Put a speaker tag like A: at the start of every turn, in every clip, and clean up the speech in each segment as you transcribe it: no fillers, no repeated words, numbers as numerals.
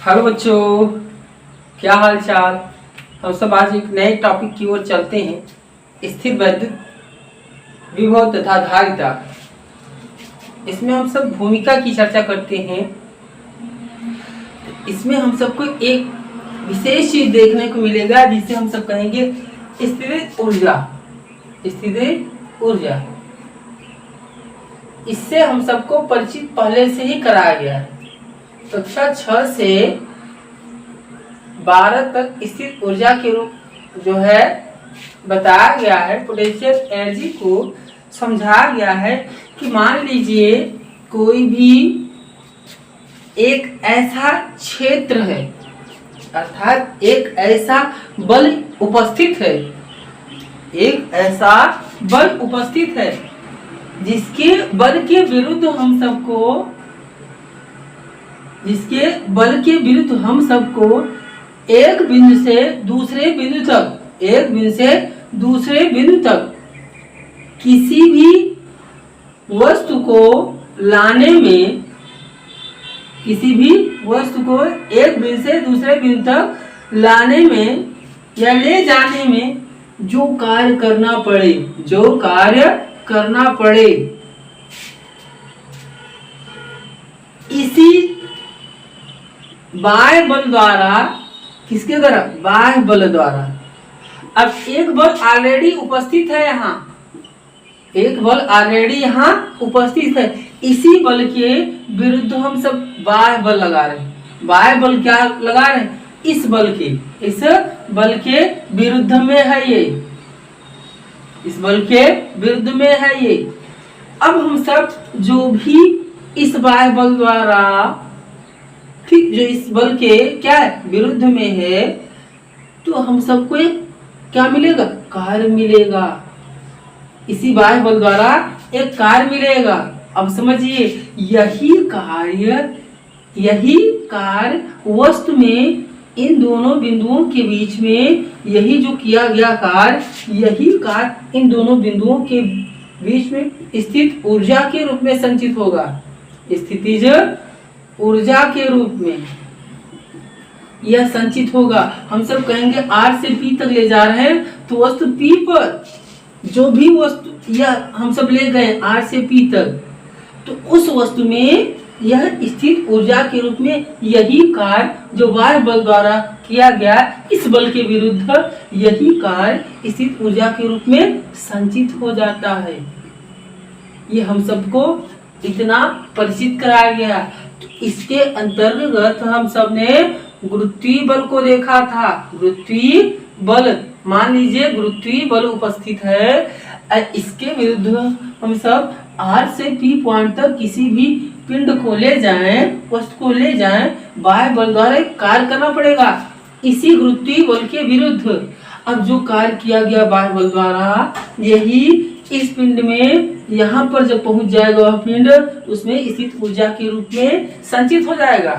A: Hello बच्चों, क्या हाल चाल। हम सब आज एक नए टॉपिक की ओर चलते हैं, स्थिर वैद्युत विभव तथा धारिता। इसमें हम सब भूमिका की चर्चा करते हैं। इसमें हम सबको एक विशेष चीज देखने को मिलेगा जिसे हम सब कहेंगे स्थिर ऊर्जा। स्थिर ऊर्जा, इससे हम सबको परिचित पहले से ही कराया गया है। कक्षा 6 से 12 तक स्थिर ऊर्जा के रूप जो है बताया गया है। पोटेंशियल एनर्जी को समझाया गया है कि मान लीजिए कोई भी एक ऐसा क्षेत्र है, अर्थात एक ऐसा बल उपस्थित है, एक ऐसा बल उपस्थित है जिसके बल के विरुद्ध हम सबको एक बिंदु से दूसरे बिंदु तक किसी भी वस्तु को लाने में, किसी भी वस्तु को एक बिंदु से दूसरे बिंदु तक लाने में या ले जाने में जो कार्य करना पड़े, इसी बाह्य बल द्वारा, किसके द्वारा? बाह्य बल द्वारा। अब एक बल ऑलरेडी उपस्थित है यहाँ, एक बल ऑलरेडी यहाँ उपस्थित है, इसी बल के विरुद्ध हम सब बाह्य बल लगा रहे हैं। बाह्य बल क्या लगा रहे हैं? इस बल के विरुद्ध में है ये, इस बल के विरुद्ध में है ये। अब हम सब जो भी इस बाह्य बल द्वारा, ठीक, जो इस बल के क्या है? विरुद्ध में है, तो हम सबको एक क्या मिलेगा? कार्य मिलेगा। इसी बाह्य बल द्वारा एक कार्य मिलेगा। अब समझिए, यही कार्य वस्तु में इन दोनों बिंदुओं के बीच में, यही जो किया गया कार्य, यही कार्य इन दोनों बिंदुओं के बीच में स्थित ऊर्जा के रूप में संचित होगा। स्थितिज ऊर्जा के रूप में यह संचित होगा। हम सब कहेंगे R से P तक ले जा रहे हैं, तो वस्तु P पर जो भी वस्तु यह हम सब ले गए R से P तक, तो उस वस्तु में यह स्थित ऊर्जा के रूप में यही कार्य जो बाह्य बल द्वारा किया गया, इस बल के विरुद्ध यही कार्य स्थित ऊर्जा के रूप में संचित हो जाता है। ये हम सबको इतना परिचित कराया गया। तो इसके अंतर्गत हम सब ने गुरुत्वीय बल को देखा था। गुरुत्वीय बल, मान लीजिए गुरुत्वीय बल उपस्थित है, इसके विरुद्ध हम सब R से P पॉइंट तक किसी भी पिंड को ले जाएं, वस्तु को ले जाएं, बाह्य बल द्वारा कार्य करना पड़ेगा इसी गुरुत्वीय बल के विरुद्ध। अब जो कार्य किया गया बाह्य बल द्वारा, यही इस पिंड में यहाँ पर जब पहुंच जाएगा वह पिंड, उसमें स्थित ऊर्जा के रूप में संचित हो जाएगा।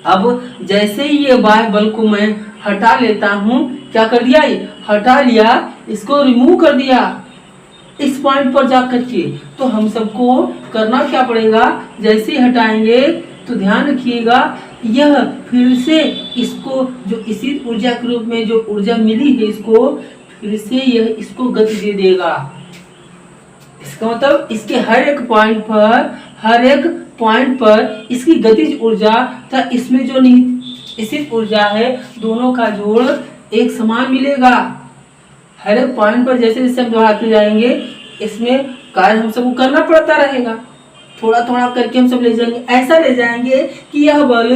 A: अब जैसे ही ये बाह्य बल को मैं हटा लेता हूँ, क्या कर दिया? हटा लिया, इसको रिमूव कर दिया इस पॉइंट पर जाकर के, तो हम सबको करना क्या पड़ेगा? जैसे ही हटाएंगे तो ध्यान रखिएगा, यह फिर से इसको जो इसी ऊर्जा के रूप में जो ऊर्जा मिली है, इसको फिर से यह इसको गति दे देगा। इसका मतलब इसके हर एक पॉइंट पर इसकी गतिज ऊर्जा तथा इसमें जो निहित ऊर्जा है, दोनों का जोड़ एक समान मिलेगा। हर एक पॉइंट पर जैसे जैसे हम बढ़ाते जाएंगे, इसमें कार्य हम सबको करना पड़ता रहेगा। थोड़ा थोड़ा करके हम सब ले जाएंगे, ऐसा ले जाएंगे कि यह बल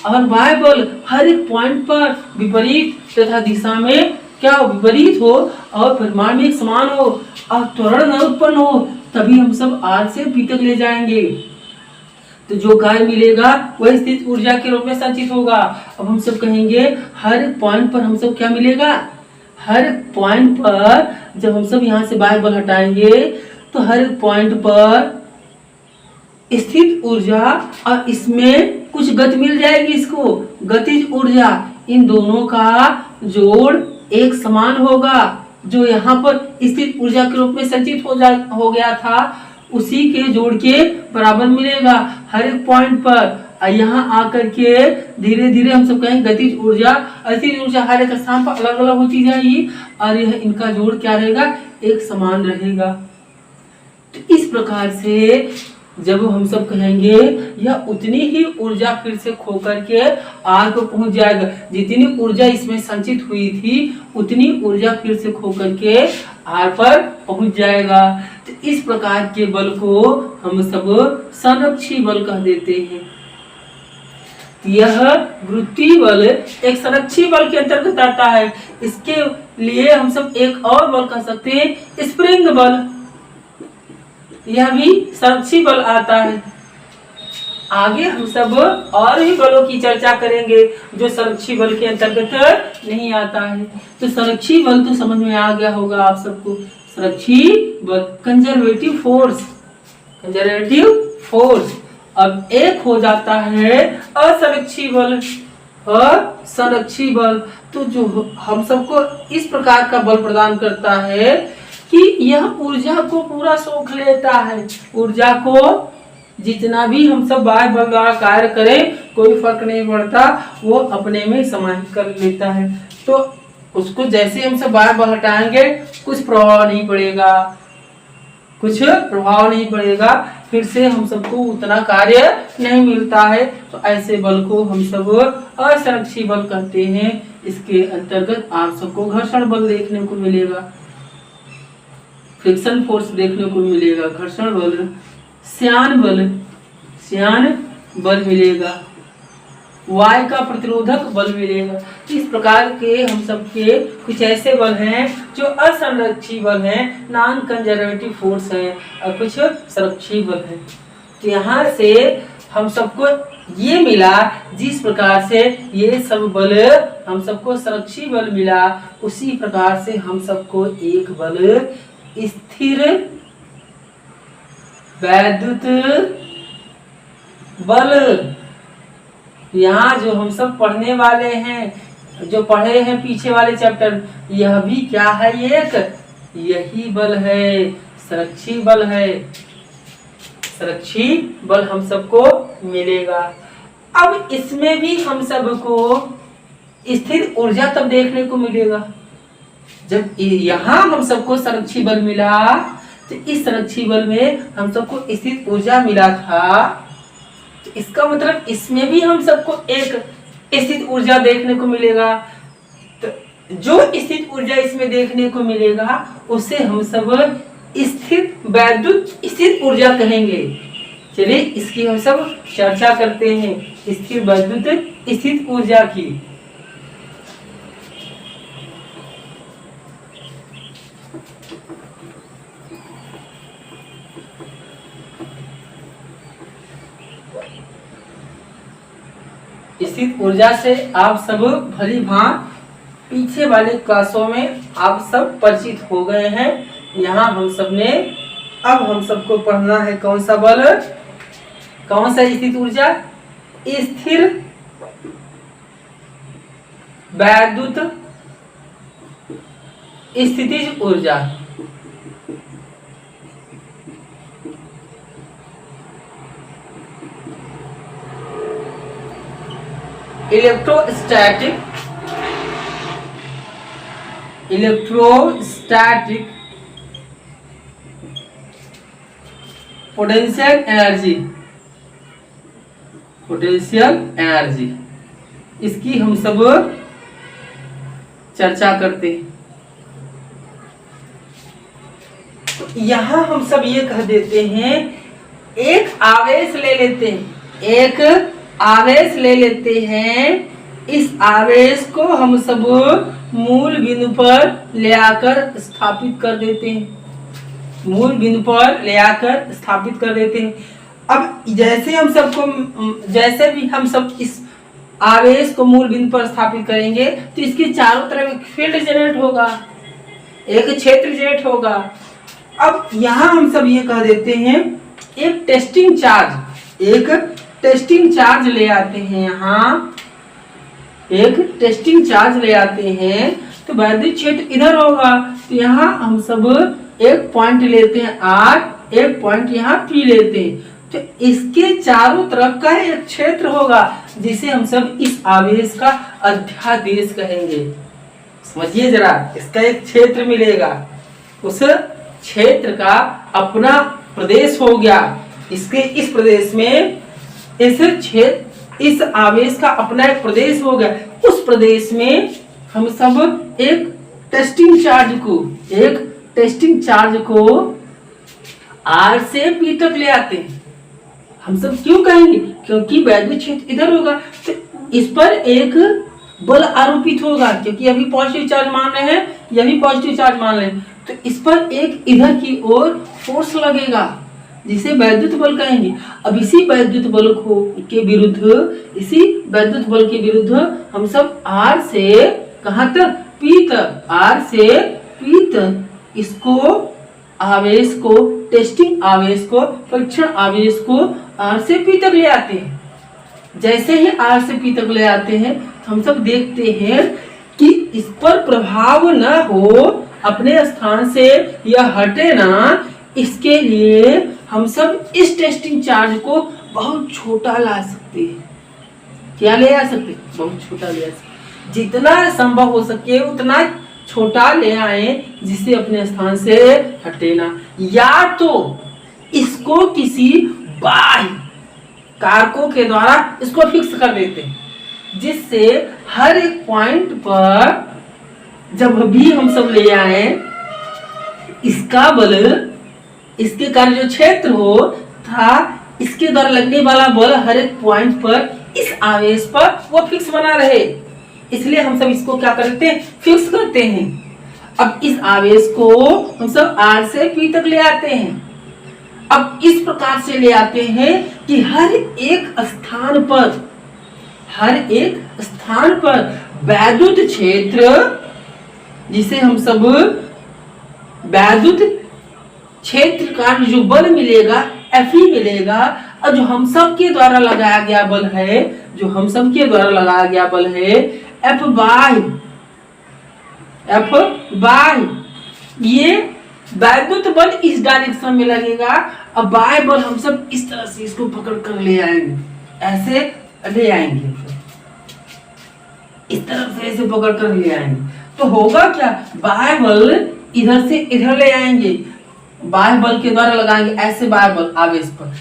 A: और बाह्य बल हर एक पॉइंट पर विपरीत तथा दिशा में क्या विपरीत हो और परिमाण में समान हो और त्वरण न उत्पन्न हो, तभी हम सब R से P तक ले जाएंगे। तो जो कार्य मिलेगा वह स्थित ऊर्जा के रूप में संचित होगा। अब हम सब कहेंगे हर पॉइंट पर हम सब क्या मिलेगा? हर पॉइंट पर जब हम सब यहाँ से बाह्य बल हटाएंगे, तो हर पॉइंट पर स्थित ऊर्जा और इसमें कुछ गति मिल जाएगी, इसको गतिज ऊर्जा, इन दोनों का जोड़ एक समान होगा। जो यहाँ पर स्थित ऊर्जा के रूप में संचित हो गया था, उसी के जोड़ के बराबर मिलेगा हर एक पॉइंट पर। यहाँ आकर के धीरे धीरे हम सब कहेंगे गतिज ऊर्जा, गतिज ऊर्जा हर एक स्थान पर अलग अलग होती जाएगी और यह इनका जोड़ क्या रहेगा, एक समान रहेगा। तो इस प्रकार से जब हम सब कहेंगे यह उतनी ही ऊर्जा फिर से खो करके आग पर पहुंच जाएगा, जितनी ऊर्जा इसमें संचित हुई थी उतनी ऊर्जा फिर से खो करके आग पर पहुंच जाएगा। तो इस प्रकार के बल को हम सब संरक्षी बल कह देते हैं। यह गुरुत्वीय बल एक संरक्षी बल के अंतर्गत आता है। इसके लिए हम सब एक और बल कह सकते हैं, स्प्रिंग बल, यह भी संरक्षी बल आता है। आगे हम सब और भी बलों की चर्चा करेंगे जो संरक्षी बल के अंतर्गत नहीं आता है। तो संरक्षी बल तो समझ में आ गया होगा आप सबको। संरक्षी बल कंजर्वेटिव फोर्स, कंजर्वेटिव फोर्स। अब एक हो जाता है असंरक्षी बल, असंरक्षी बल। तो जो हम सबको इस प्रकार का बल प्रदान करता है कि यह ऊर्जा को पूरा सोख लेता है। ऊर्जा को जितना भी हम सब बाह्य बल द्वारा कार्य करें कोई फर्क नहीं पड़ता, वो अपने में समाहित कर लेता है। तो उसको जैसे हम सब बाह्य बल हटाएंगे कुछ प्रभाव नहीं पड़ेगा, कुछ प्रभाव नहीं पड़ेगा, फिर से हम सबको उतना कार्य नहीं मिलता है। तो ऐसे बल को हम सब असंरक्षी बल कहते हैं। इसके अंतर्गत आप सबको घर्षण बल देखने को मिलेगा, फ्रिक्शन फोर्स देखने को मिलेगा, घर्षण बल, श्यान बल, श्यान बल मिलेगा, वायु का प्रतिरोधक बल मिलेगा। इस प्रकार के हम सबके कुछ ऐसे बल हैं जो असंरक्षी बल हैं, नॉन कंजर्वेटिव फोर्स हैं, और कुछ संरक्षी बल हैं। तो यहाँ से हम सबको ये मिला, जिस प्रकार से ये सब बल हम सबको संरक्षी बल मिला, उसी प्रकार से हम सबको एक बल स्थिर वैद्युत बल, यहाँ जो हम सब पढ़ने वाले हैं, जो पढ़े हैं पीछे वाले चैप्टर, यह भी क्या है, एक यही बल है, संरक्षी बल है। संरक्षी बल हम सबको मिलेगा। अब इसमें भी हम सबको स्थिर ऊर्जा तब देखने को मिलेगा जब यहाँ हम सबको संरक्षी बल मिला। तो इस संरक्षी बल में हम सबको स्थिर ऊर्जा मिला था, तो इसका मतलब इसमें भी हम सबको एक स्थिर ऊर्जा देखने को मिलेगा। तो जो स्थिर ऊर्जा इसमें देखने को मिलेगा उसे हम सब स्थिर वैद्युत स्थिर ऊर्जा कहेंगे। चलिए इसकी हम सब चर्चा करते हैं, स्थिर वैद्युत स्थिर ऊर्जा की। स्थिर ऊर्जा से आप सब भली भांति पीछे वाले क्लासों में आप सब परिचित हो गए हैं। यहाँ हम सब ने अब हम सबको पढ़ना है कौन सा बल, कौन सा स्थिर ऊर्जा, स्थिर वैद्युत स्थितिज ऊर्जा। इलेक्ट्रोस्टैटिक पोटेंशियल एनर्जी, इसकी हम सब चर्चा करते हैं। तो यहाँ हम सब ये कह देते हैं, एक आवेश ले लेते हैं, एक आवेश ले लेते हैं, इस आवेश को हम सब मूल बिंदु पर ले आकर स्थापित कर देते हैं, मूल बिंदु पर ले आकर स्थापित कर देते हैं। अब जैसे हम सबको, जैसे भी हम सब इस आवेश को मूल बिंदु पर स्थापित करेंगे तो इसके चारों तरफ एक फील्ड जनरेट होगा, एक क्षेत्र जनरेट होगा। अब यहाँ हम सब ये कह देते हैं, एक टेस्टिंग चार्ज, एक टेस्टिंग चार्ज ले आते हैं, यहाँ एक टेस्टिंग चार्ज ले आते हैं, तो वैद्युत क्षेत्र इधर होगा। तो यहाँ हम सब एक पॉइंट लेते हैं R, एक पॉइंट यहाँ P लेते हैं। तो इसके चारों तरफ का एक क्षेत्र होगा जिसे हम सब इस आवेश का अध्यादेश कहेंगे। समझिए जरा, इसका एक क्षेत्र मिलेगा, उस क्षेत्र का अपना प्रदेश हो गया। इसके इस प्रदेश में इस आवेश का अपना एक प्रदेश हो गया। उस प्रदेश में हम सब एक टेस्टिंग चार्ज को R से P तक ले आते हैं। हम सब क्यों कहेंगे? क्योंकि वैद्युत क्षेत्र इधर होगा तो इस पर एक बल आरोपित होगा, क्योंकि अभी पॉजिटिव चार्ज मान रहे हैं, यह भी पॉजिटिव चार्ज मान रहे हैं, तो इस पर एक इधर की ओर फोर्स लगेगा जिसे वैद्युत बल कहेंगे। अब इसी वैद्युत बल के विरुद्ध हम सब R से कहां तक? P तक, R से P तक इसको आवेश को, टेस्टिंग आवेश को, परीक्षण आवेश को R से P तक ले आते हैं। जैसे ही R से P तक ले आते हैं तो हम सब देखते हैं कि इस पर प्रभाव न हो, अपने स्थान से यह हटे ना, इसके लिए हम सब इस टेस्टिंग चार्ज को बहुत छोटा ला सकते हैं। क्या ले आ सकते? बहुत छोटा ले आ सकते, जितना संभव हो सके उतना छोटा ले आए जिससे अपने स्थान से हटे ना। या तो इसको किसी बाह्य कारकों के द्वारा इसको फिक्स कर देते हैं, जिससे हर एक पॉइंट पर जब भी हम सब ले आए इसका बल, इसके कारण जो क्षेत्र हो था, इसके द्वारा लगने वाला बल हर एक पॉइंट पर इस आवेश पर वो फिक्स बना रहे। इसलिए हम सब इसको क्या करते हैं? फिक्स करते हैं। अब इस आवेश को हम सब R से P तक ले आते हैं। अब इस प्रकार से ले आते हैं कि हर एक स्थान पर वैद्युत क्षेत्र, जिसे हम सब वैद्युत क्षेत्र का जो बल मिलेगा Fe मिलेगा, और जो हम सब के द्वारा लगाया गया बल है, F बाय ये वैद्युत बल इस डायरेक्शन में लगेगा। अब बाय बल हम सब इस तरह से इसको पकड़ कर ले आएंगे, ऐसे ले आएंगे, इस तरफ से ऐसे पकड़ कर ले आएंगे। तो होगा क्या? बाय बल इधर से इधर ले आएंगे, बाह्य बल के द्वारा लगाएंगे ऐसे बाह्य बल आवेश पर,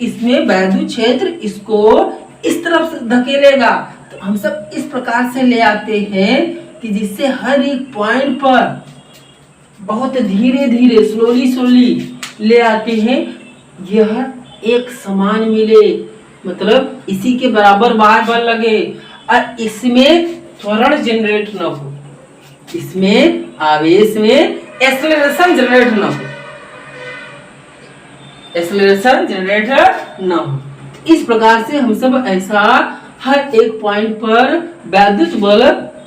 A: इसमें वैद्युत क्षेत्र इसको इस तरफ से धकेलेगा। तो हम सब इस प्रकार से ले आते हैं कि जिससे हर एक पॉइंट पर बहुत धीरे धीरे स्लोली ले आते हैं, यह एक समान मिले, मतलब इसी के बराबर बाह्य बल लगे और इसमें त्वरण जनरेट न हो, इसमें आवेश में एक्सेलरेशन जनरेट न हो। इस प्रकार से हम सब ऐसा हर एक पॉइंट पर वैद्युत बल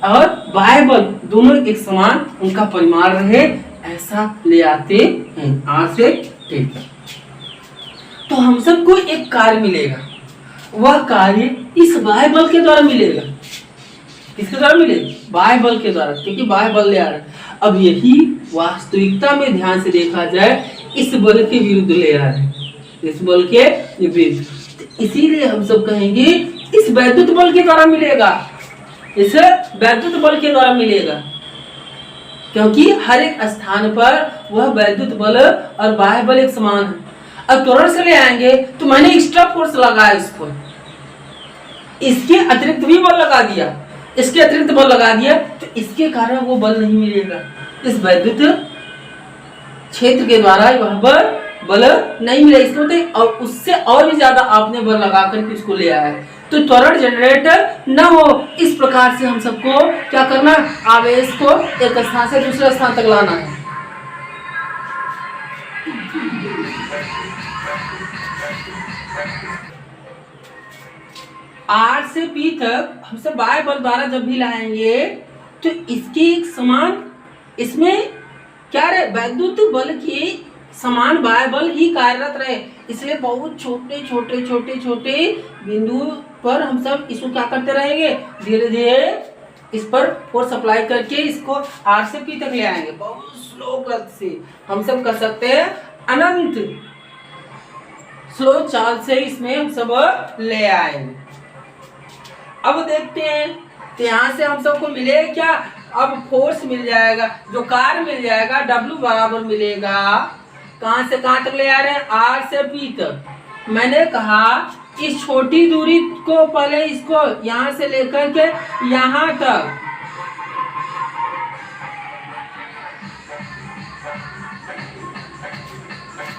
A: और बाह्य बल दोनों एक समान उनका परिमाण रहे, ऐसा ले आते हैं R से P। तो हम सबको एक कार्य मिलेगा, वह कार्य इस बाह्य बल के द्वारा मिलेगा। किसके द्वारा मिलेगा? बाह्य बल के द्वारा, क्योंकि बाह्य बल ले आ रहा है। अब यही वास्तविकता में ध्यान से देखा जाए इस बल के विरुद्ध ले आ रहे हैं, इस बल के विरुद्ध। इसीलिए हम सब कहेंगे इस वैद्युत बल के द्वारा मिलेगा, इस वैद्युत बल के द्वारा मिलेगा, क्योंकि हर एक स्थान पर वह वैद्युत बल और बाह्य बल एक समान है। अब त्वरण से ले आएंगे तो मैंने एक्स्ट्रा फोर्स लगाया इस पर, इसके अतिरिक्त भी बल लगा दिया, इसके अतिरिक्त बल लगा दिया, तो इसके कारण वो बल नहीं मिलेगा। इस वैद्युत क्षेत्र के द्वारा वह बल नहीं मिला, इसको और उससे और भी ज्यादा आपने बल लगा करके इसको ले आया है, तो त्वरण जनरेटर न हो। इस प्रकार से हम सबको क्या करना? आवेश को एक स्थान से दूसरे स्थान तक लाना है। R से P तक हम सब बाह्य बल द्वारा जब भी लाएंगे तो इसकी एक समान, इसमें क्या रहे? वैद्युत बल की समान बाह्य बल ही कार्यरत रहे। इसलिए बहुत छोटे छोटे बिंदु पर हम सब इसको क्या करते रहेंगे? धीरे धीरे इस पर फोर्स अप्लाई करके इसको R से P तक ले आएंगे, बहुत स्लो गति से। हम सब कर सकते हैं अनंत स्लो चाल से इसमें हम सब ले आएंगे। अब देखते हैं तो यहाँ से हम सबको मिले क्या, अब फोर्स मिल जाएगा, जो कार मिल जाएगा W बराबर मिलेगा, कहाँ से कहाँ तक ले आ रहे हैं, R से P तक। मैंने कहा इस छोटी दूरी को पहले इसको यहाँ से लेकर के यहाँ तक,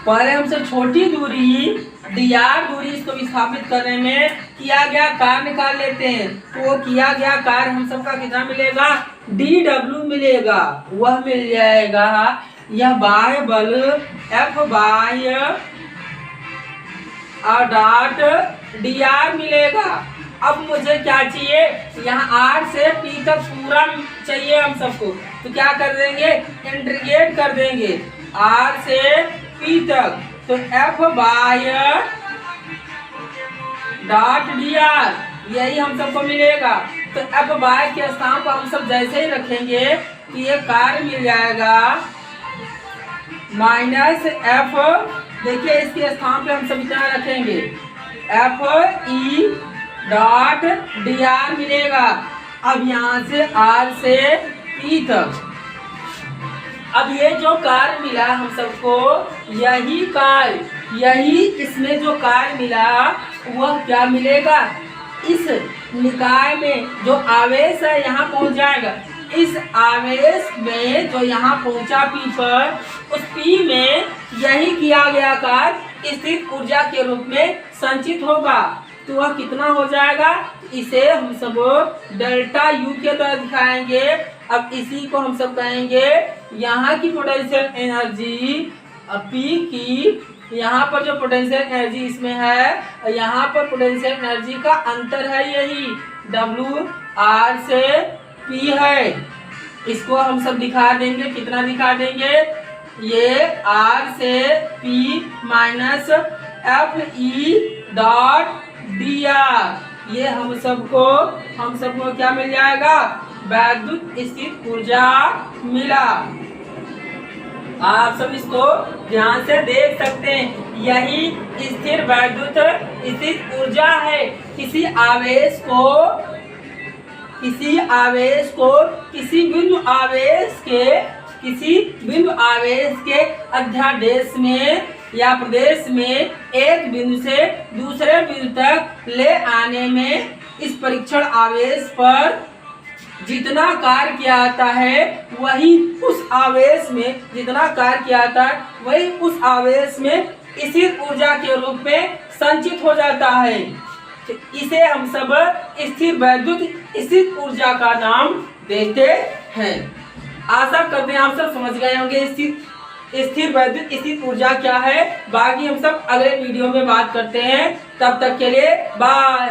A: पहले हमसे छोटी दूरी dr दूरी इसको विस्थापित करने में किया गया कार्य निकाल लेते हैं। तो वो किया गया कार्य हम सबका कितना मिलेगा, dw मिलेगा, वह मिल जाएगा, यह बाह्य बल F बाह्य डॉट dr मिलेगा। अब मुझे क्या चाहिए, यहाँ R से P तक पूरा चाहिए हम सबको, तो क्या कर देंगे, इंटीग्रेट कर देंगे R से P तक, तो F बाय डॉट dr यही हम सबको मिलेगा। तो F बाय के स्थान पर हम सब जैसे ही रखेंगे तो ये कार्य मिल जाएगा माइनस F, देखिए इसके स्थान पे हम सब क्या रखेंगे, F E डॉट dr मिलेगा। अब यहाँ से R से P तक, अब ये जो कार्य मिला हम सबको, यही कार्य, यही इसमें जो कार्य मिला वह क्या मिलेगा, इस निकाय में जो आवेश है यहाँ पहुँच जाएगा, इस आवेश में जो यहाँ पहुँचा P पर, उस P में यही किया गया कार्य स्थित ऊर्जा के रूप में संचित होगा। तो वह कितना हो जाएगा, इसे हम सब डेल्टा U के द्वारा दिखाएंगे। अब इसी को हम सब कहेंगे यहाँ की पोटेंशियल एनर्जी P की, यहाँ पर जो पोटेंशियल एनर्जी इसमें है, यहाँ पर पोटेंशियल एनर्जी का अंतर है, यही W R से P है। इसको हम सब दिखा देंगे, कितना दिखा देंगे, ये R से P minus F E dot dr, ये हम सबको क्या मिल जाएगा, वैद्युत स्थित ऊर्जा मिला। आप सब इसको ध्यान से देख सकते हैं, यही स्थिर वैद्युत स्थित ऊर्जा है। किसी आवेश को किसी बिंदु आवेश के अध्यादेश में या प्रदेश में एक बिंदु से दूसरे बिंदु तक ले आने में इस परीक्षण आवेश पर जितना कार्य किया जाता है, वही उस आवेश में जितना कार्य किया जाता है, वही उस आवेश में स्थिर ऊर्जा के रूप में संचित हो जाता है। तो इसे हम सब स्थिर वैद्युत स्थित ऊर्जा का नाम देते हैं। आशा करते हैं आप सब समझ गए होंगे स्थिर वैद्युत स्थित ऊर्जा क्या है। बाकी हम सब अगले वीडियो में बात करते हैं। तब तक के लिए बाय।